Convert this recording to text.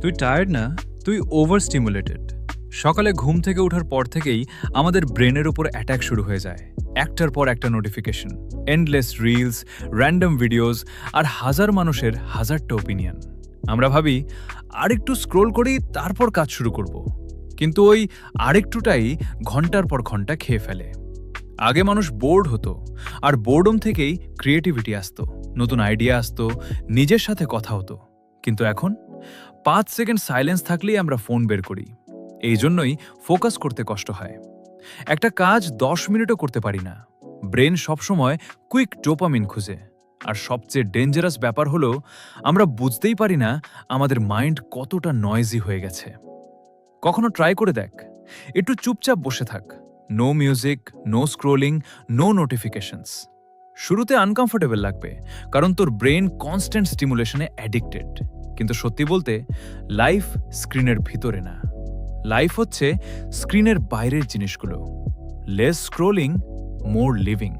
তুই টায়ার্ড না, তুই ওভার স্টিমুলেটেড। সকালে ঘুম থেকে ওঠার পর থেকেই আমাদের ব্রেনের উপর অ্যাটাক শুরু হয়ে যায়। একটার পর একটা notification, endless reels, random videos আর হাজার মানুষের হাজারটা ওপিনিয়ন। আমরা ভাবি আরেকটু স্ক্রোল করি, তারপর কাজ শুরু করব। কিন্তু ওই আরেকটুটাই ঘন্টার পর ঘন্টা খেয়ে ফেলে। আগে মানুষ বোর্ড হতো, আর বোর্ডম থেকেই ক্রিয়েটিভিটি আসতো, নতুন আইডিয়া আসতো, নিজের সাথে কথা হতো। কিন্তু এখন 5 সেকেন্ড সাইলেন্স থাকলেই আমরা ফোন বের করি। এই জন্যই ফোকাস করতে কষ্ট হয়। একটা কাজ 10 মিনিটও করতে পারি না। ব্রেন সবসময় কুইক ডোপামিন খুঁজে। আর সবচেয়ে ডেঞ্জারাস ব্যাপার হলো, আমরা বুঝতেই পারি না আমাদের মাইন্ড কতটা নয়েজি হয়ে গেছে। কখনো ট্রাই করে দেখ, একটু চুপচাপ বসে থাক। No music, no scrolling, no notifications. শুরুতে আনকমফোর্টেবল লাগবে, কারণ তোর ব্রেন কনস্ট্যান্ট স্টিমুলেশনে অ্যাডিক্টেড। কিন্তু সত্যি বলতে, লাইফ স্ক্রিনের ভিতরে না, লাইফ হচ্ছে স্ক্রিনের বাইরের জিনিসগুলো। লেস স্ক্রোলিং, মোর লিভিং।